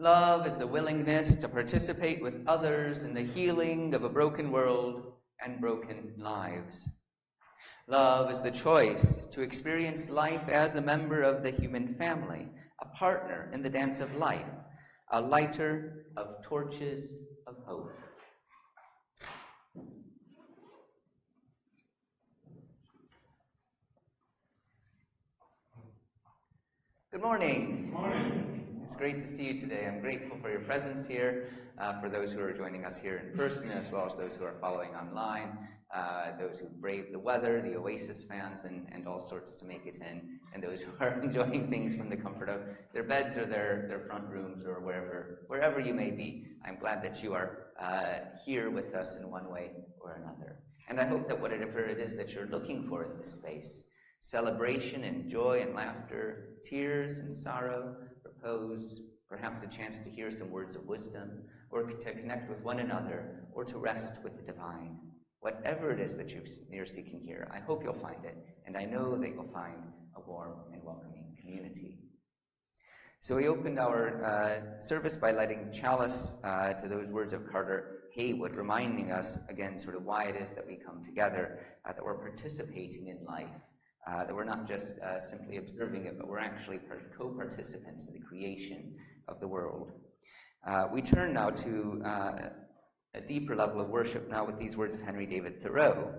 Love is the willingness to participate with others in the healing of a broken world and broken lives. Love is the choice to experience life as a member of the human family, a partner in the dance of life, a lighter of torches of hope. Good morning. Good morning. It's great to see you today. I'm grateful for your presence here, for those who are joining us here in person, as well as those who are following online, those who braved the weather, the Oasis fans, and all sorts to make it in, and those who are enjoying things from the comfort of their beds or their front rooms or wherever you may be. I'm glad that you are here with us in one way or another. And I hope that whatever it is that you're looking for in this space, celebration and joy and laughter, tears and sorrow, repose, perhaps a chance to hear some words of wisdom, or to connect with one another, or to rest with the divine. Whatever it is that you're seeking here, I hope you'll find it, and I know that you'll find a warm and welcoming community. So we opened our service by lighting chalice to those words of Carter Haywood, reminding us again sort of why it is that we come together, that we're participating in life. That we're not just simply observing it, but we're actually co-participants in the creation of the world. We turn now to a deeper level of worship now with these words of Henry David Thoreau.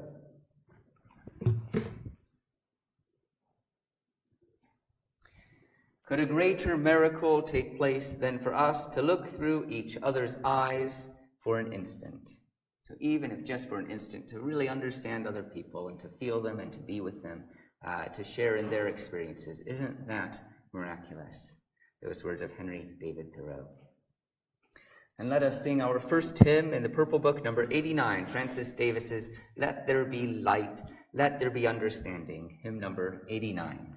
Could a greater miracle take place than for us to look through each other's eyes for an instant? So even if just for an instant, to really understand other people and to feel them and to be with them, to share in their experiences. Isn't that miraculous? Those words of Henry David Thoreau. And let us sing our first hymn in the Purple Book, number 89, Francis Davis's Let There Be Light, Let There Be Understanding, hymn number 89.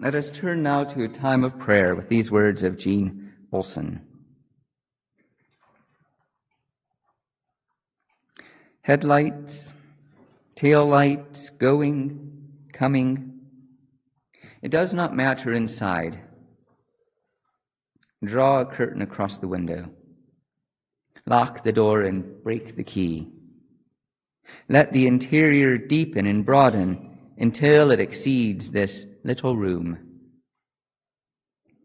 Let us turn now to a time of prayer with these words of Jean Olson. Headlights, taillights, going, coming. It does not matter inside. Draw a curtain across the window. Lock the door and break the key. Let the interior deepen and broaden until it exceeds this little room.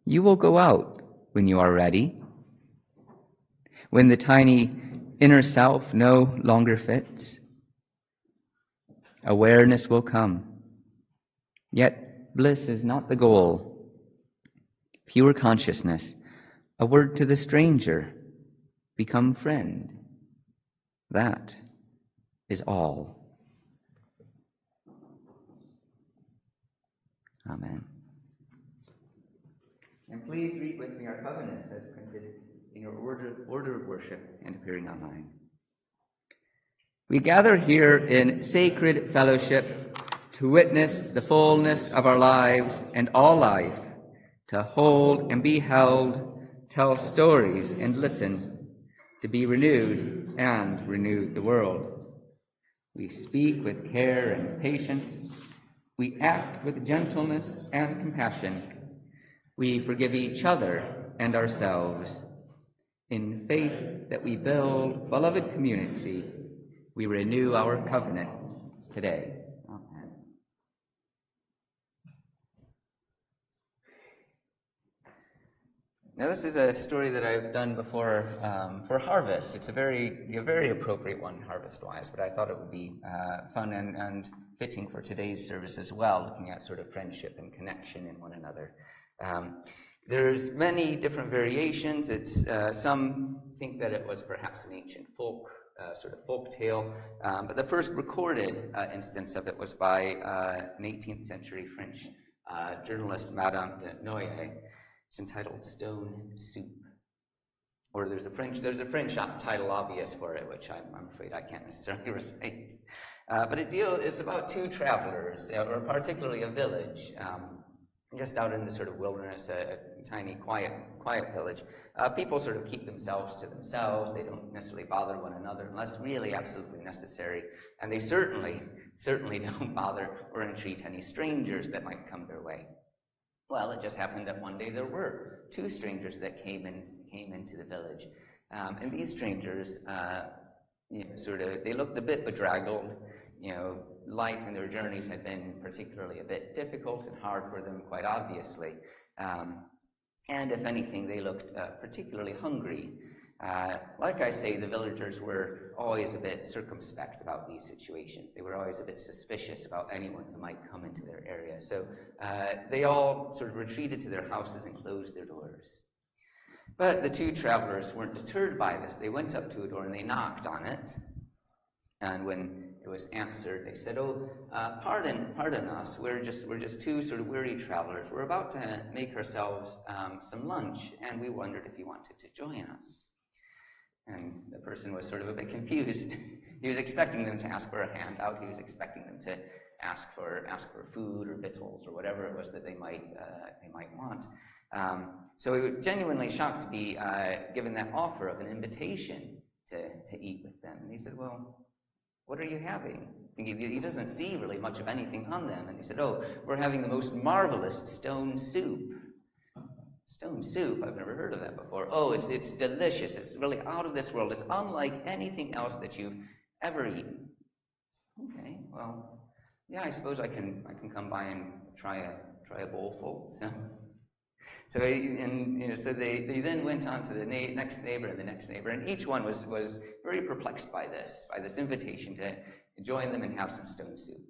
You will go out when you are ready, when the tiny inner self no longer fits. Awareness will come, yet bliss is not the goal. Pure consciousness, a word to the stranger, become friend. That is all. Amen. And please read with me our covenants as printed in your order of worship and appearing online. We gather here in sacred fellowship to witness the fullness of our lives and all life, to hold and be held, tell stories and listen, to be renewed and renew the world. We speak with care and patience. We act with gentleness and compassion. We forgive each other and ourselves. In faith that we build beloved community, we renew our covenant today. Amen. Now, this is a story that I've done before for Harvest. It's a very appropriate one, harvest-wise, but I thought it would be fun and fitting for today's service as well, looking at sort of friendship and connection in one another. There's many different variations. It's some think that it was perhaps an ancient folk tale, but the first recorded instance of it was by an 18th century French journalist, Madame de Noailles. It's entitled Stone Soup. Or there's a French title obvious for it, which I'm afraid I can't necessarily recite. But it's about two travelers, or particularly a village, just out in the sort of wilderness, a tiny, quiet village. People sort of keep themselves to themselves. They don't necessarily bother one another unless really absolutely necessary. And they certainly don't bother or entreat any strangers that might come their way. Well, it just happened that one day there were two strangers that came into the village. And these strangers, they looked a bit bedraggled. Life and their journeys had been particularly a bit difficult and hard for them, quite obviously. And if anything, they looked particularly hungry. Like I say, the villagers were always a bit circumspect about these situations. They were always a bit suspicious about anyone who might come into their area. So they all sort of retreated to their houses and closed their doors. But the two travelers weren't deterred by this. They went up to a door and they knocked on it. And when it was answered, they said, pardon us. We're just two sort of weary travelers. We're about to make ourselves some lunch, and we wondered if you wanted to join us. And the person was sort of a bit confused. He was expecting them to ask for a handout. He was expecting them to ask for food or victuals or whatever it was that they might want. So he was genuinely shocked to be given that offer of an invitation to eat with them. And he said, well, what are you having? He doesn't see really much of anything on them. And he said, we're having the most marvelous stone soup. Stone soup? I've never heard of that before. It's delicious. It's really out of this world. It's unlike anything else that you've ever eaten. Okay, well, yeah, I suppose I can come by and try a bowlful. So they then went on to the next neighbor and the next neighbor, and each one was very perplexed by this invitation to join them and have some stone soup.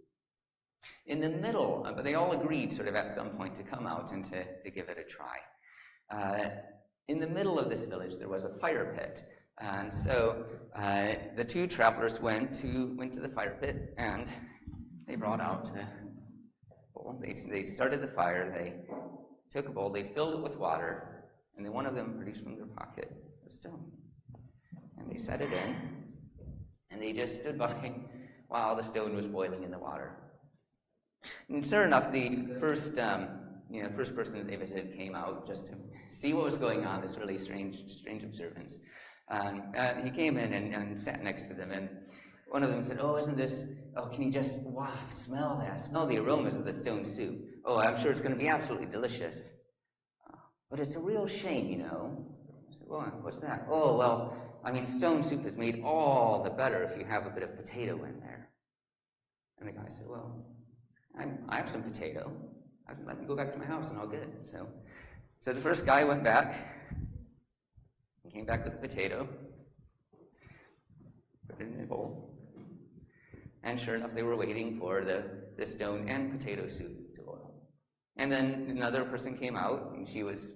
In the middle, but they all agreed sort of at some point to come out and to give it a try. In the middle of this village, there was a fire pit, and so the two travelers went to the fire pit, and they brought out a bowl. They started the fire. They took a bowl. They filled it with water, and then one of them produced from their pocket a stone, and they set it in, and they just stood by while the stone was boiling in the water. And sure enough, the first person that they visited came out just to see what was going on, this really strange observance. He came in and sat next to them, and one of them said, can you just, smell that, smell the aromas of the stone soup. I'm sure it's going to be absolutely delicious. But it's a real shame, I said, what's that? Stone soup is made all the better if you have a bit of potato in there. And the guy said, I have some potato. Let me go back to my house and I'll get it. So the first guy went back and came back with the potato, put it in a bowl, and sure enough, they were waiting for the stone and potato soup to boil. And then another person came out, and she was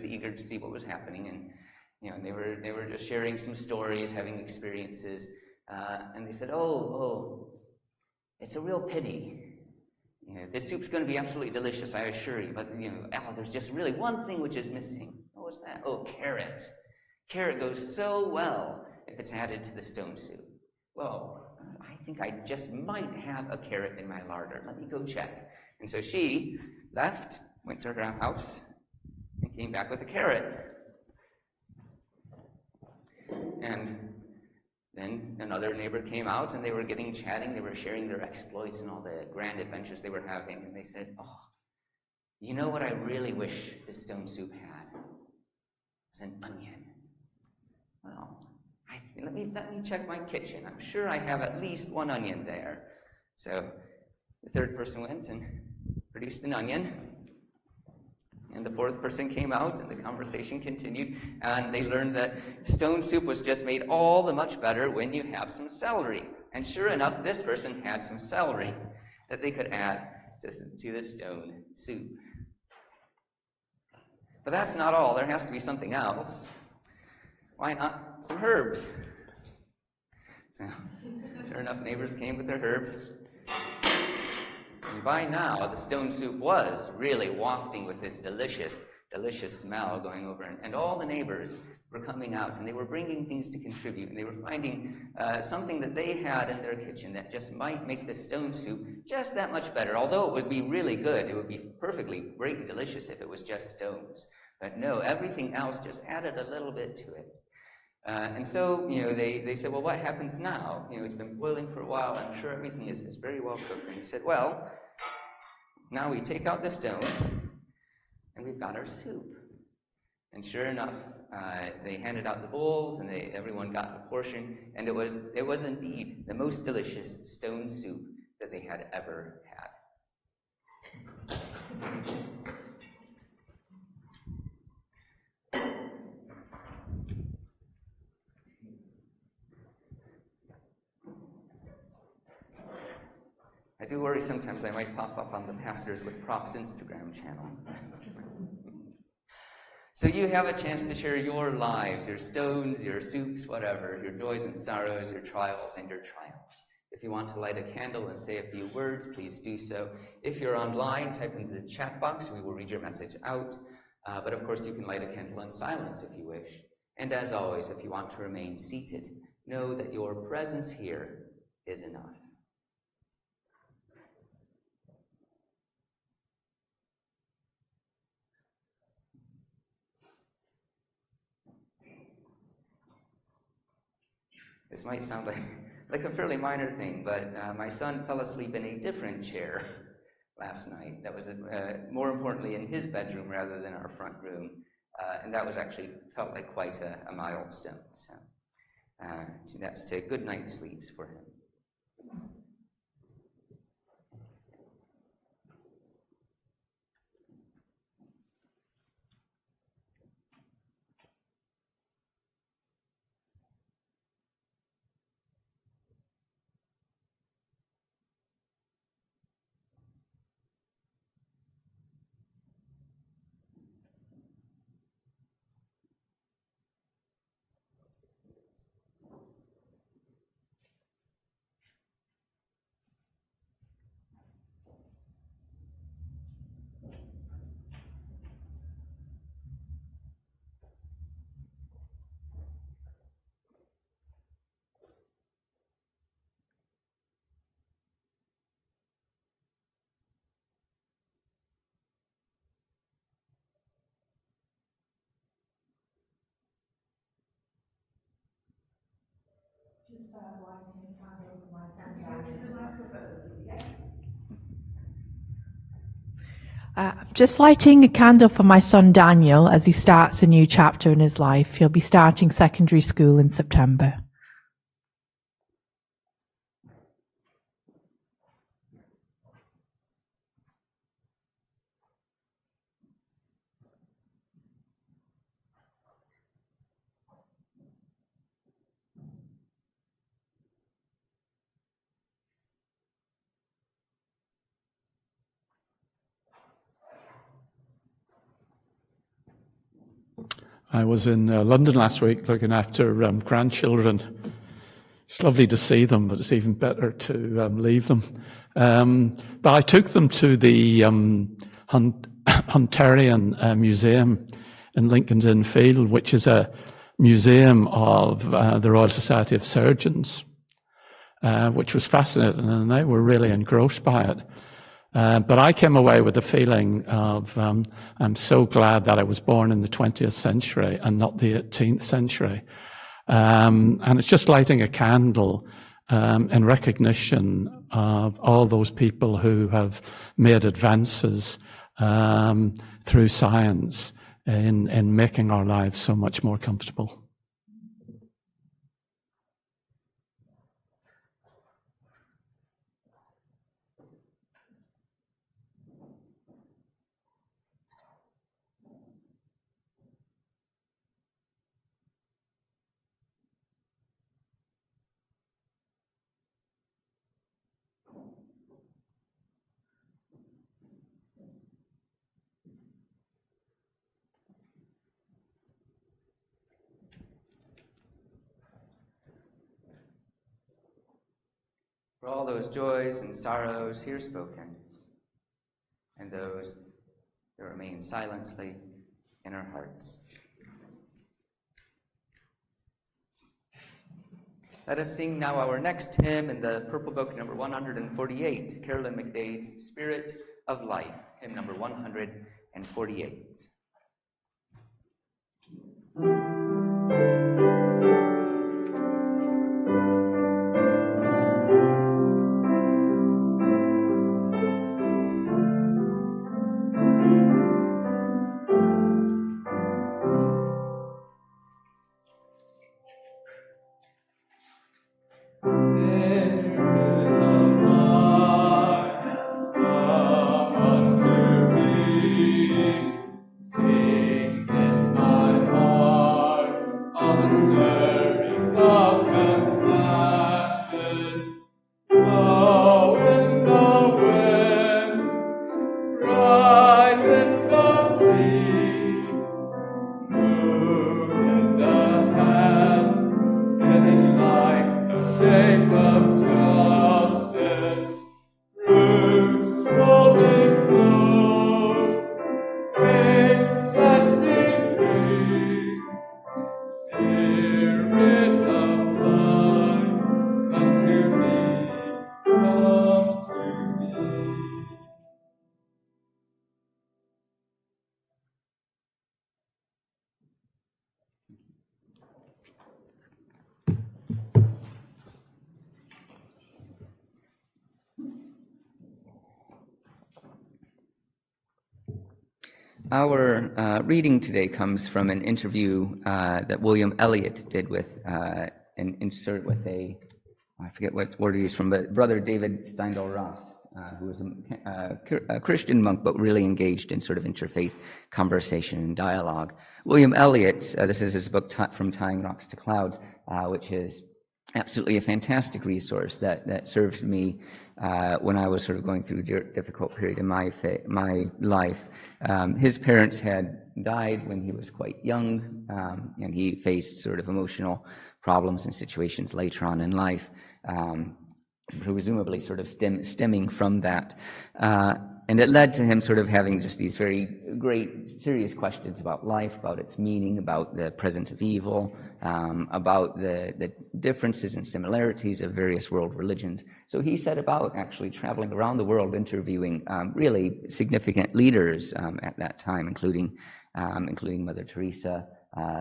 eager to see what was happening, and they were just sharing some stories, having experiences, and they said, it's a real pity. This soup's going to be absolutely delicious, I assure you, but there's just really one thing which is missing. What's that? Carrot. Carrot goes so well if it's added to the stone soup. Well, think I just might have a carrot in my larder. Let me go check. And so she left, went to her house, and came back with a carrot. And then another neighbor came out, and they were chatting. They were sharing their exploits and all the grand adventures they were having. And they said, "Oh, you know what I really wish this stone soup had? It was an onion. Well, let me check my kitchen. I'm sure I have at least one onion there." So the third person went and produced an onion. And the fourth person came out, and the conversation continued, and they learned that stone soup was just made all the much better when you have some celery. And sure enough, this person had some celery that they could add to the stone soup. But that's not all. There has to be something else. Why not some herbs? So, sure enough, neighbors came with their herbs. And by now, the stone soup was really wafting with this delicious, delicious smell going over. And all the neighbors were coming out, and they were bringing things to contribute. And they were finding something that they had in their kitchen that just might make the stone soup just that much better. Although it would be really good, it would be perfectly great and delicious if it was just stones. But no, everything else just added a little bit to it. And so, they said, "Well, what happens now? It's been boiling for a while. I'm sure everything is very well cooked." And he said, "Well, now we take out the stone, and we've got our soup." And sure enough, they handed out the bowls, and everyone got a portion. And it was indeed the most delicious stone soup that they had ever had. I do worry sometimes I might pop up on the Pastors with Props Instagram channel. So you have a chance to share your lives, your stones, your soups, whatever, your joys and sorrows, your trials and your triumphs. If you want to light a candle and say a few words, please do so. If you're online, type into the chat box. We will read your message out. But of course, you can light a candle in silence if you wish. And as always, if you want to remain seated, know that your presence here is enough. This might sound like a fairly minor thing, but my son fell asleep in a different chair last night. That was more importantly in his bedroom rather than our front room, and that was actually felt like quite a milestone. So that's to good night sleeps for him. Just lighting a candle for my son Daniel as he starts a new chapter in his life. He'll be starting secondary school in September. I was in London last week looking after grandchildren. It's lovely to see them, but it's even better to leave them. But I took them to the Hunterian Museum in Lincoln's Inn Field, which is a museum of the Royal Society of Surgeons. which was fascinating, and they were really engrossed by it. But I came away with a feeling of, I'm so glad that I was born in the 20th century and not the 18th century. And it's just lighting a candle in recognition of all those people who have made advances through science in making our lives so much more comfortable. For all those joys and sorrows here spoken, and those that remain silently in our hearts. Let us sing now our next hymn in the Purple Book, number 148, Carolyn McDade's Spirit of Life, hymn number 148. Our reading today comes from an interview that William Elliot did with I forget what word he used from, but Brother David Steindl-Rast, who was a Christian monk, but really engaged in sort of interfaith conversation and dialogue. William Elliot, this is his book, From Tying Rocks to Clouds, which is absolutely a fantastic resource that served me when I was sort of going through a difficult period in my life. His parents had died when he was quite young, and he faced sort of emotional problems and situations later on in life, presumably sort of stemming from that. And it led to him sort of having just these very great, serious questions about life, about its meaning, about the presence of evil, about the differences and similarities of various world religions. So he set about actually traveling around the world, interviewing really significant leaders at that time, including Mother Teresa,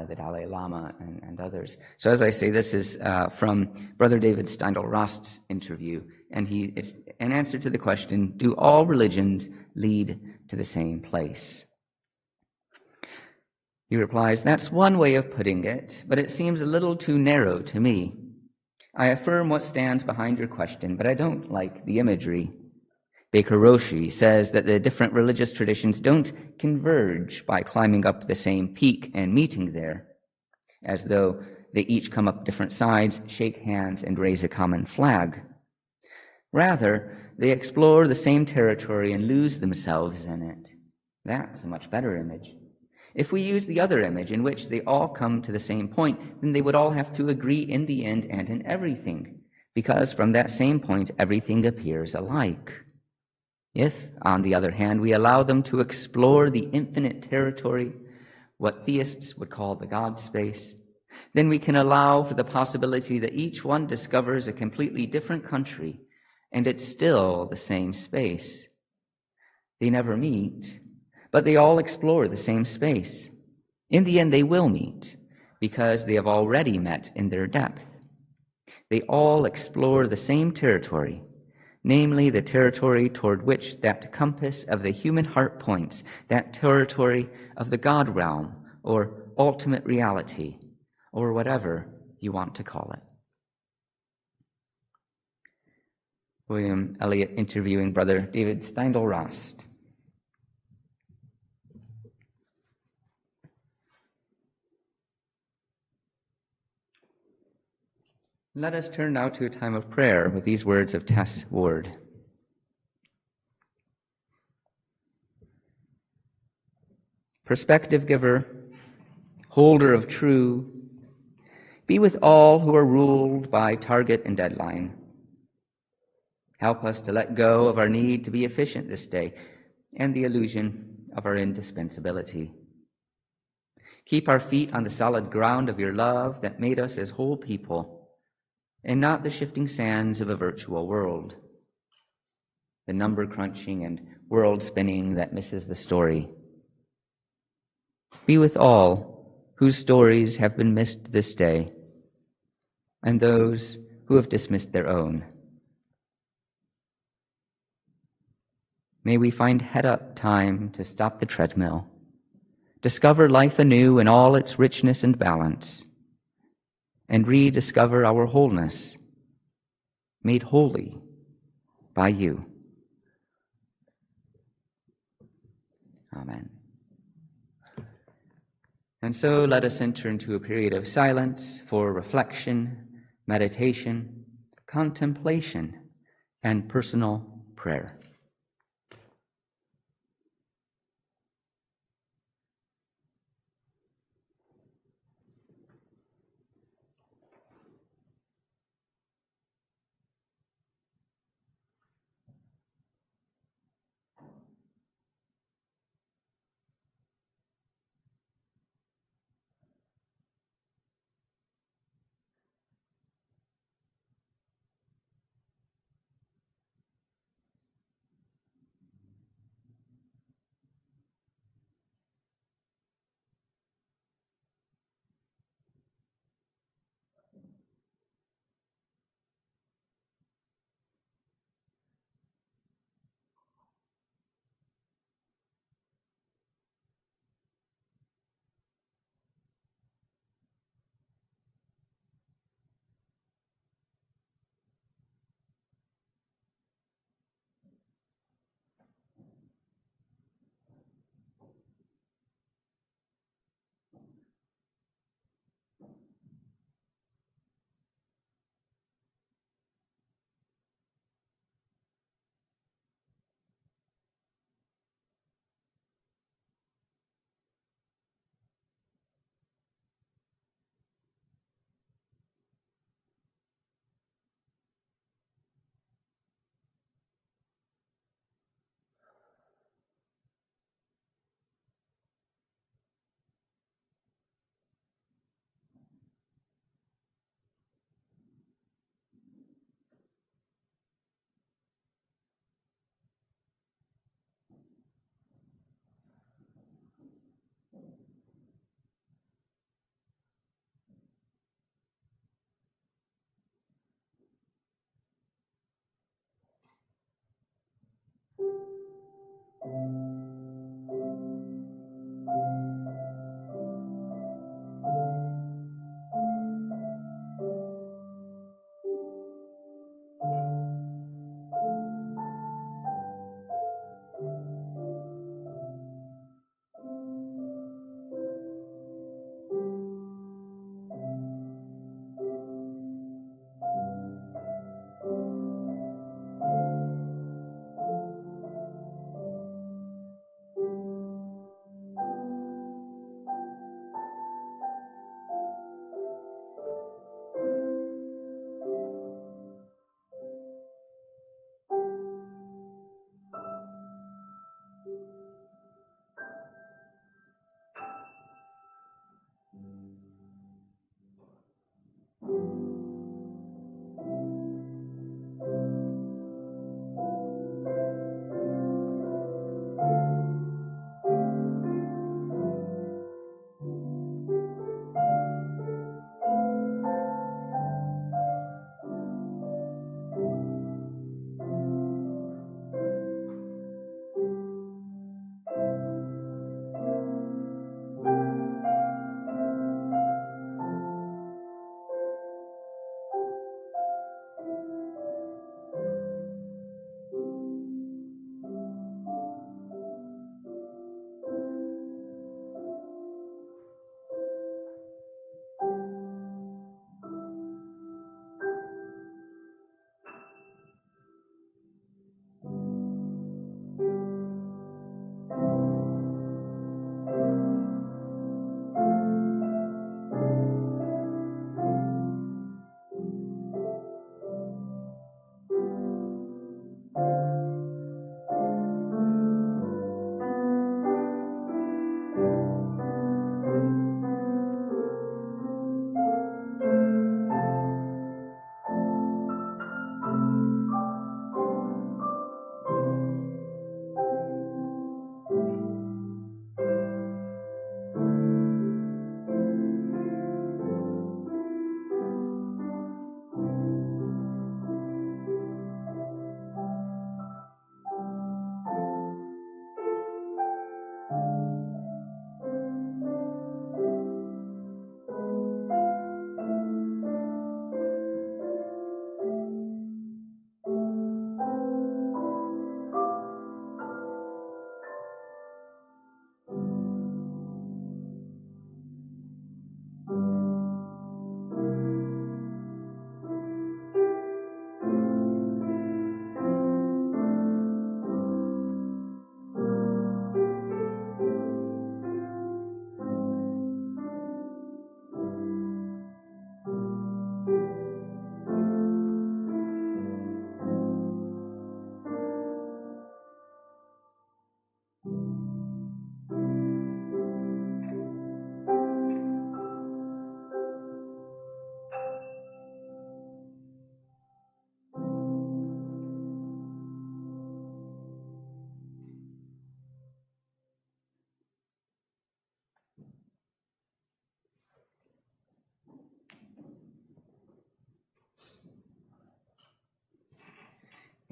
the Dalai Lama, and others. So as I say, this is from Brother David Steindl-Rast's interview, and it's an answer to the question, do all religions lead to the same place? He replies, that's one way of putting it, but it seems a little too narrow to me. I affirm what stands behind your question, but I don't like the imagery. Baker Roshi says that the different religious traditions don't converge by climbing up the same peak and meeting there, as though they each come up different sides, shake hands, and raise a common flag. Rather, they explore the same territory and lose themselves in it. That's a much better image. If we use the other image, in which they all come to the same point, then they would all have to agree in the end and in everything, because from that same point, everything appears alike. If, on the other hand, we allow them to explore the infinite territory, what theists would call the God space, then we can allow for the possibility that each one discovers a completely different country, and it's still the same space. They never meet, but they all explore the same space. In the end, they will meet, because they have already met in their depth. They all explore the same territory, namely the territory toward which that compass of the human heart points, that territory of the God realm, or ultimate reality, or whatever you want to call it. William Elliot interviewing Brother David Steindl-Rast. Let us turn now to a time of prayer with these words of Tess Ward. Perspective giver, holder of true, be with all who are ruled by target and deadline. Help us to let go of our need to be efficient this day and the illusion of our indispensability. Keep our feet on the solid ground of your love that made us as whole people, and not the shifting sands of a virtual world, the number crunching and world spinning that misses the story. Be with all whose stories have been missed this day, and those who have dismissed their own. May we find head-up time to stop the treadmill, discover life anew in all its richness and balance, and rediscover our wholeness, made holy by you. Amen. And so let us enter into a period of silence for reflection, meditation, contemplation, and personal prayer.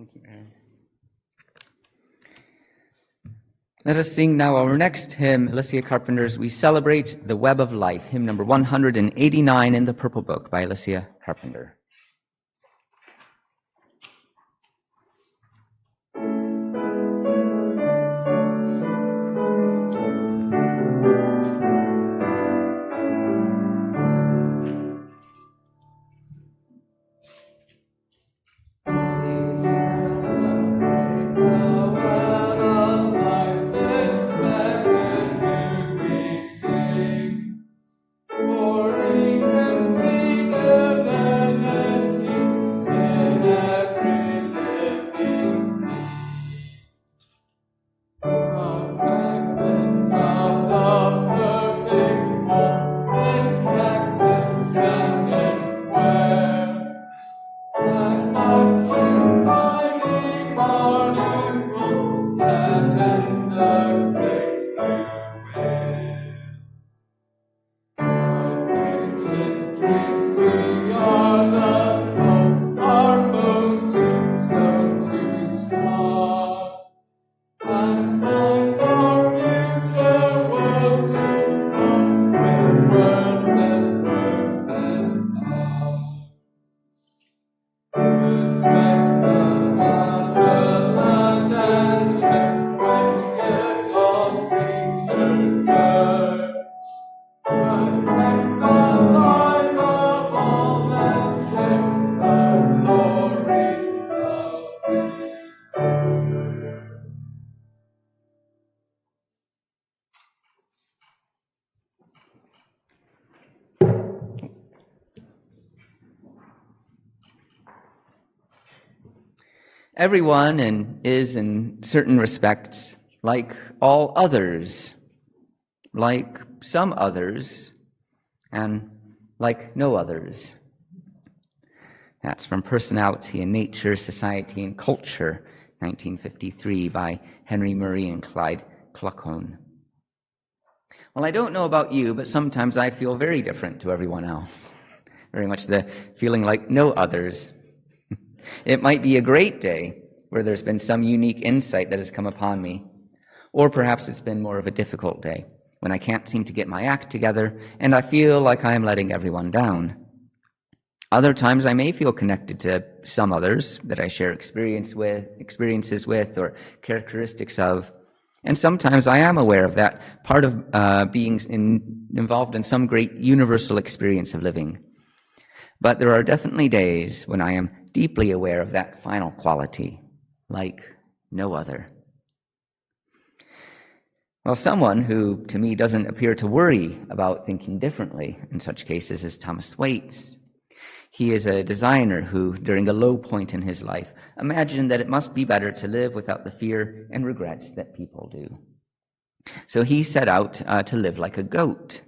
Thank you, Aaron. Let us sing now our next hymn, Alicia Carpenter's We Celebrate the Web of Life, hymn number 189 in the Purple Book by Alicia Carpenter. Everyone is in certain respects like all others, like some others, and like no others. That's from Personality in Nature, Society and Culture, 1953, by Henry Murray and Clyde Coyne. Well, I don't know about you, but sometimes I feel very different to everyone else. Very much the feeling like no others. It might be a great day where there's been some unique insight that has come upon me, or perhaps it's been more of a difficult day when I can't seem to get my act together and I feel like I am letting everyone down. Other times I may feel connected to some others that I share experiences with or characteristics of. And sometimes I am aware of that part of being involved in some great universal experience of living. But there are definitely days when I am deeply aware of that final quality, like no other. Well, someone who to me doesn't appear to worry about thinking differently in such cases is Thomas Thwaites. He is a designer who, during a low point in his life, imagined that it must be better to live without the fear and regrets that people do. So he set out to live like a goat,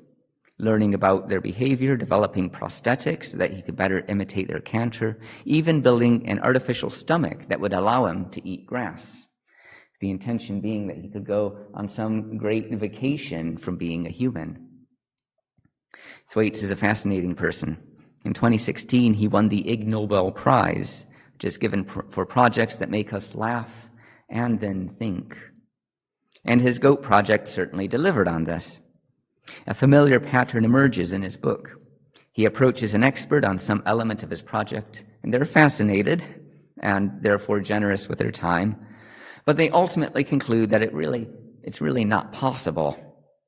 learning about their behavior, developing prosthetics so that he could better imitate their canter, even building an artificial stomach that would allow him to eat grass. The intention being that he could go on some great vacation from being a human. Thwaites is a fascinating person. In 2016, he won the Ig Nobel Prize, which is given for projects that make us laugh and then think. And his goat project certainly delivered on this. A familiar pattern emerges in his book. He approaches an expert on some element of his project, and they're fascinated and therefore generous with their time, but they ultimately conclude that it's really not possible.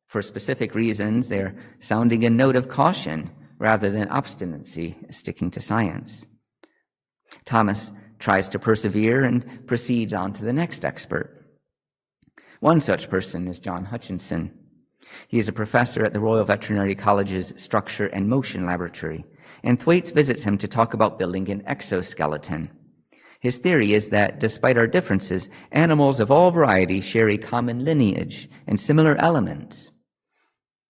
For specific reasons, they're sounding a note of caution rather than obstinacy, sticking to science. Thomas tries to persevere and proceeds on to the next expert. One such person is John Hutchinson. He is a professor at the Royal Veterinary College's Structure and Motion Laboratory, and Thwaites visits him to talk about building an exoskeleton. His theory is that, despite our differences, animals of all varieties share a common lineage and similar elements.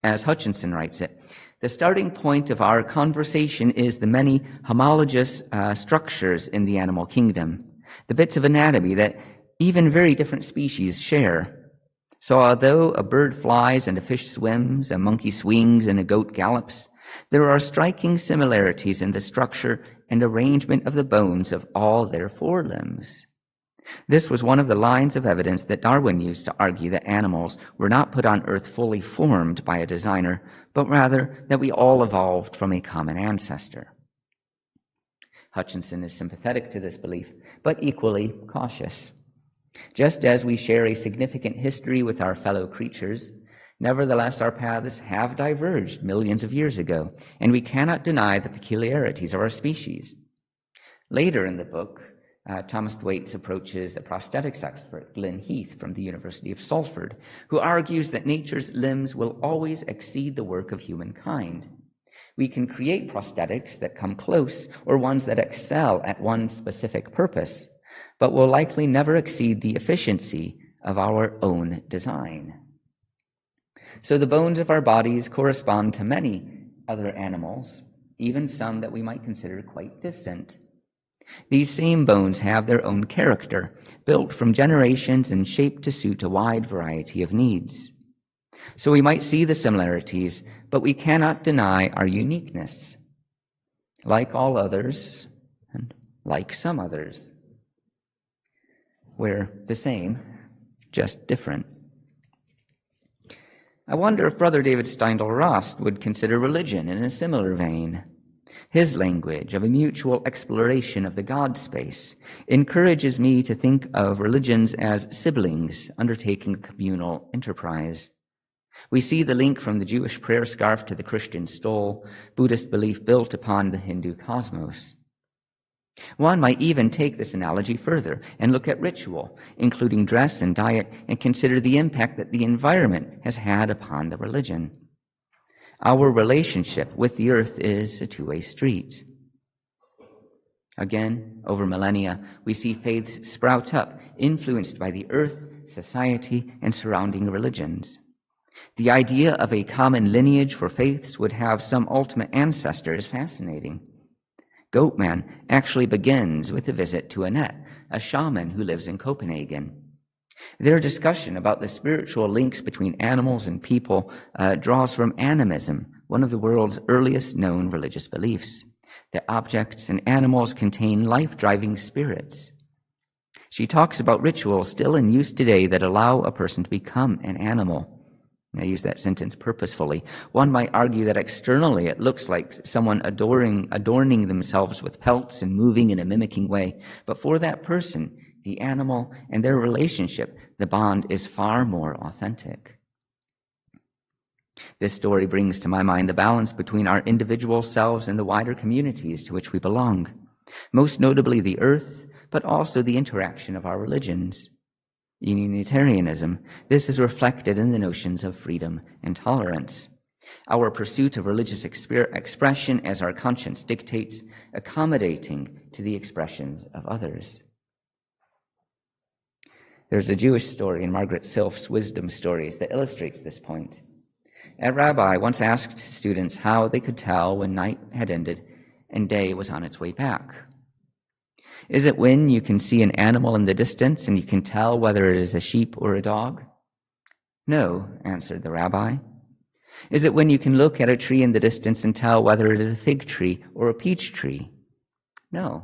As Hutchinson writes it, the starting point of our conversation is the many homologous structures in the animal kingdom, the bits of anatomy that even very different species share. So although a bird flies and a fish swims, a monkey swings and a goat gallops, there are striking similarities in the structure and arrangement of the bones of all their forelimbs. This was one of the lines of evidence that Darwin used to argue that animals were not put on earth fully formed by a designer, but rather that we all evolved from a common ancestor. Hutchinson is sympathetic to this belief, but equally cautious. Just as we share a significant history with our fellow creatures, nevertheless our paths have diverged millions of years ago, and we cannot deny the peculiarities of our species. Later in the book, Thomas Thwaites approaches a prosthetics expert, Glyn Heath from the University of Salford, who argues that nature's limbs will always exceed the work of humankind. We can create prosthetics that come close or ones that excel at one specific purpose, but will likely never exceed the efficiency of our own design. So the bones of our bodies correspond to many other animals, even some that we might consider quite distant. These same bones have their own character, built from generations and shaped to suit a wide variety of needs. So we might see the similarities, but we cannot deny our uniqueness. Like all others, and like some others, we're the same, just different. I wonder if Brother David Steindl-Rast would consider religion in a similar vein. His language of a mutual exploration of the God space encourages me to think of religions as siblings undertaking a communal enterprise. We see the link from the Jewish prayer scarf to the Christian stole, Buddhist belief built upon the Hindu cosmos. One might even take this analogy further and look at ritual, including dress and diet, and consider the impact that the environment has had upon the religion. Our relationship with the earth is a two-way street. Again, over millennia, we see faiths sprout up, influenced by the earth, society, and surrounding religions. The idea of a common lineage for faiths would have some ultimate ancestor is fascinating. Goatman actually begins with a visit to Annette, a shaman who lives in Copenhagen. Their discussion about the spiritual links between animals and people draws from animism, one of the world's earliest known religious beliefs, that objects and animals contain life-driving spirits. She talks about rituals still in use today that allow a person to become an animal. I use that sentence purposefully. One might argue that externally it looks like someone adorning themselves with pelts and moving in a mimicking way. But for that person, the animal and their relationship, the bond is far more authentic. This story brings to my mind the balance between our individual selves and the wider communities to which we belong, most notably the earth, but also the interaction of our religions. In Unitarianism, this is reflected in the notions of freedom and tolerance. Our pursuit of religious expression as our conscience dictates, accommodating to the expressions of others. There's a Jewish story in Margaret Silf's Wisdom Stories that illustrates this point. A rabbi once asked students how they could tell when night had ended and day was on its way back. Is it when you can see an animal in the distance and you can tell whether it is a sheep or a dog? No, answered the rabbi. Is it when you can look at a tree in the distance and tell whether it is a fig tree or a peach tree? No.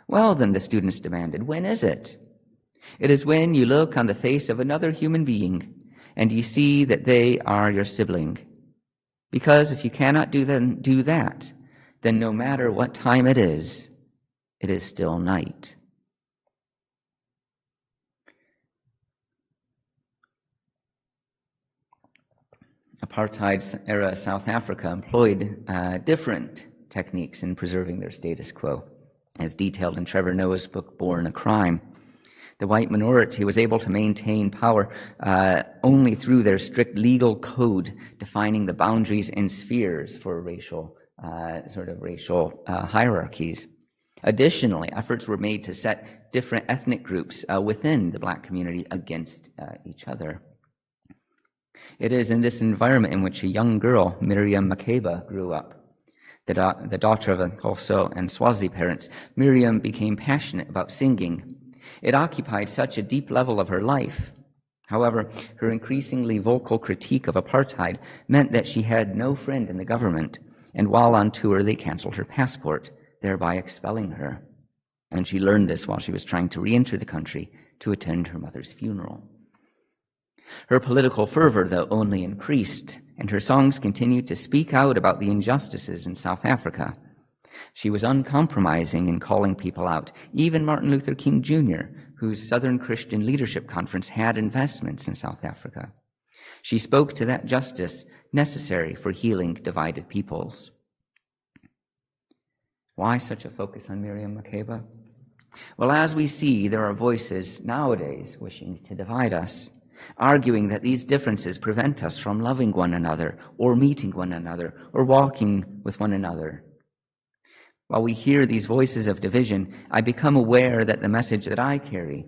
Well, then, the students demanded, when is it? It is when you look on the face of another human being and you see that they are your sibling. Because if you cannot do that, then no matter what time it is still night. Apartheid-era South Africa employed different techniques in preserving their status quo, as detailed in Trevor Noah's book, Born a Crime. The white minority was able to maintain power only through their strict legal code defining the boundaries and spheres for racial hierarchies. Additionally, efforts were made to set different ethnic groups within the Black community against each other. It is in this environment in which a young girl, Miriam Makeba, grew up. The daughter of Xhosa and Swazi parents, Miriam became passionate about singing. It occupied such a deep level of her life. However, her increasingly vocal critique of apartheid meant that she had no friend in the government, and while on tour they canceled her passport, thereby expelling her. And she learned this while she was trying to re-enter the country to attend her mother's funeral. Her political fervor, though, only increased, and her songs continued to speak out about the injustices in South Africa. She was uncompromising in calling people out, even Martin Luther King Jr., whose Southern Christian Leadership Conference had investments in South Africa. She spoke to that justice necessary for healing divided peoples. Why such a focus on Miriam Makeba? Well, as we see, there are voices nowadays wishing to divide us, arguing that these differences prevent us from loving one another, or meeting one another, or walking with one another. While we hear these voices of division, I become aware that the message that I carry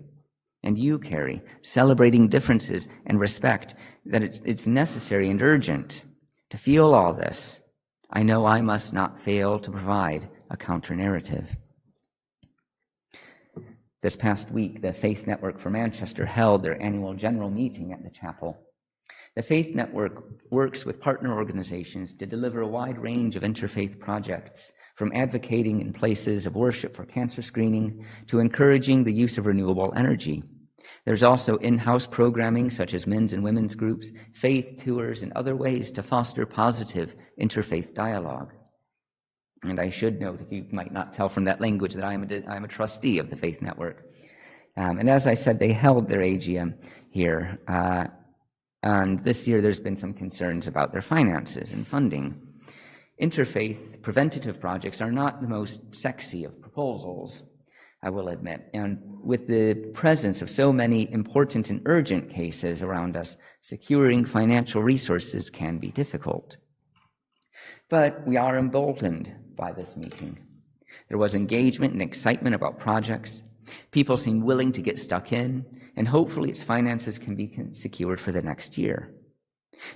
and you carry, celebrating differences and respect, that it's necessary and urgent. To feel all this, I know I must not fail to provide a counter-narrative. This past week, the Faith Network for Manchester held their annual general meeting at the chapel. The Faith Network works with partner organizations to deliver a wide range of interfaith projects, from advocating in places of worship for cancer screening to encouraging the use of renewable energy. There's also in-house programming such as men's and women's groups, faith tours, and other ways to foster positive interfaith dialogue. And I should note, if you might not tell from that language, that I'm a trustee of the Faith Network. And as I said, they held their AGM here. And this year there's been some concerns about their finances and funding. Interfaith preventative projects are not the most sexy of proposals, I will admit. And with the presence of so many important and urgent cases around us, securing financial resources can be difficult. But we are emboldened by this meeting. There was engagement and excitement about projects. People seem willing to get stuck in, and hopefully its finances can be secured for the next year.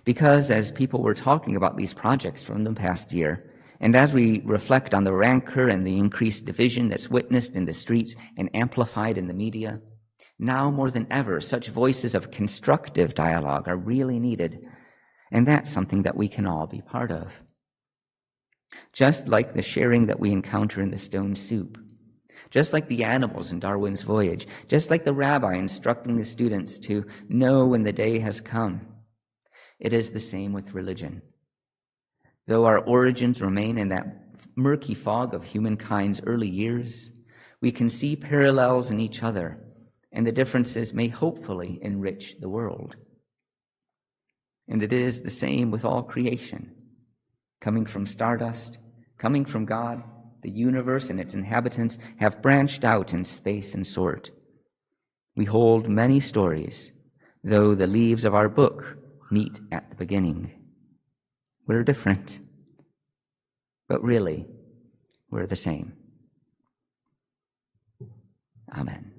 Because as people were talking about these projects from the past year, And as we reflect on the rancor and the increased division that's witnessed in the streets and amplified in the media, now more than ever, such voices of constructive dialogue are really needed, and that's something that we can all be part of. Just like the sharing that we encounter in the stone soup, just like the animals in Darwin's Voyage, just like the rabbi instructing the students to know when the day has come, it is the same with religion. Though our origins remain in that murky fog of humankind's early years, we can see parallels in each other, and the differences may hopefully enrich the world. And it is the same with all creation. Coming from stardust, coming from God, the universe and its inhabitants have branched out in space and sort. We hold many stories, though the leaves of our book meet at the beginning. We're different, but really, we're the same. Amen.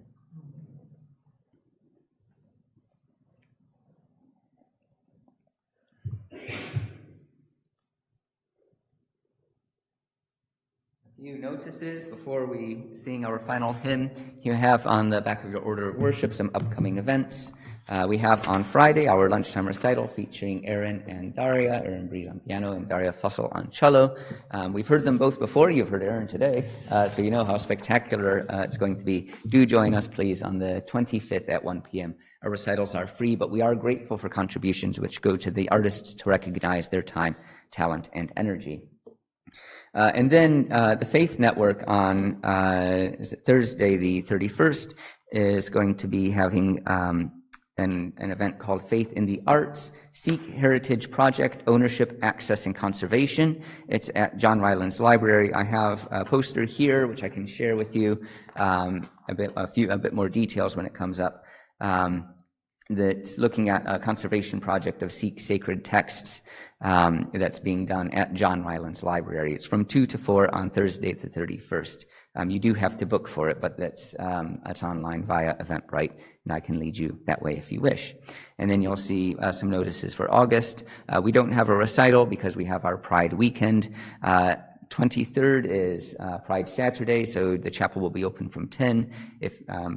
Few notices before we sing our final hymn. You have on the back of your order of worship some upcoming events. We have on Friday our lunchtime recital featuring Aaron and Daria, Aaron Breed on piano and Daria Fussell on cello. We've heard them both before. You've heard Aaron today, so you know how spectacular it's going to be. Do join us, please, on the 25th at 1 p.m. Our recitals are free, but we are grateful for contributions which go to the artists to recognize their time, talent, and energy. And then the Faith Network on Thursday the 31st is going to be having an event called Faith in the Arts, Seek Heritage Project, Ownership, Access, and Conservation. It's at John Ryland's Library. I have a poster here, which I can share with you, a bit more details when it comes up. That's looking at a conservation project of Sikh sacred texts that's being done at John Ryland's Library. It's from 2 to 4 on Thursday the 31st. You do have to book for it, but that's online via Eventbrite, and I can lead you that way if you wish. And then you'll see some notices for August. We don't have a recital because we have our Pride weekend. 23rd is Pride Saturday, so the chapel will be open from 10.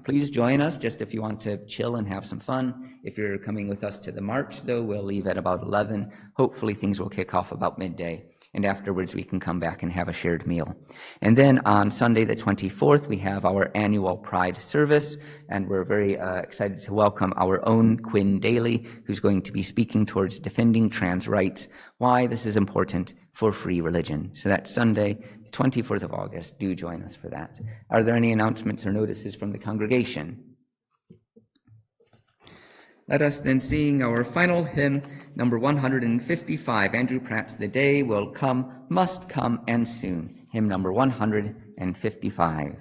Please join us, just if you want to chill and have some fun. If you're coming with us to the march, though, we'll leave at about 11. Hopefully things will kick off about midday, and afterwards we can come back and have a shared meal. And then on Sunday the 24th, we have our annual Pride service, and we're very excited to welcome our own Quinn Daly, who's going to be speaking towards defending trans rights, why this is important for free religion. So that's Sunday, the 24th of August. Do join us for that. Are there any announcements or notices from the congregation? Let us then sing our final hymn, number 155, Andrew Pratt's The Day Will Come, Must Come, and Soon. Hymn number 155.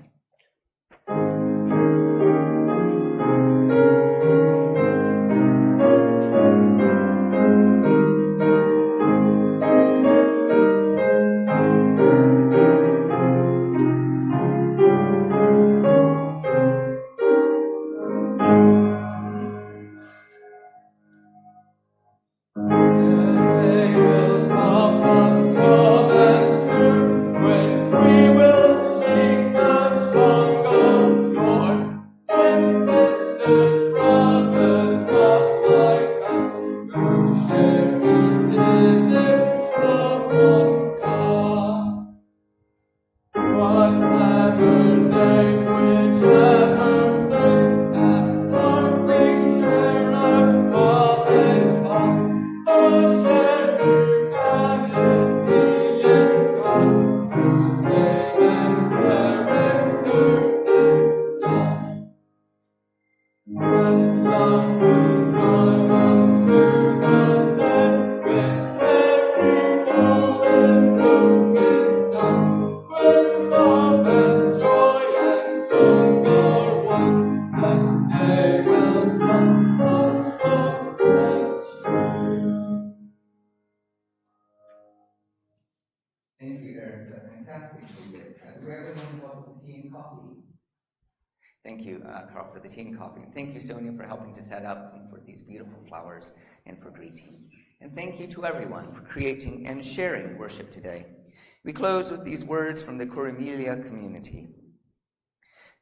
Thank you, Carl, for the tea and coffee. Thank you, Sonia, for helping to set up and for these beautiful flowers and for greeting. And thank you to everyone for creating and sharing worship today. We close with these words from the Corimilia community.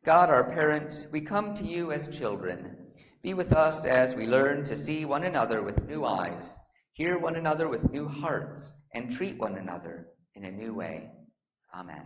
God, our parent, we come to you as children. Be with us as we learn to see one another with new eyes, hear one another with new hearts, and treat one another in a new way. Amen.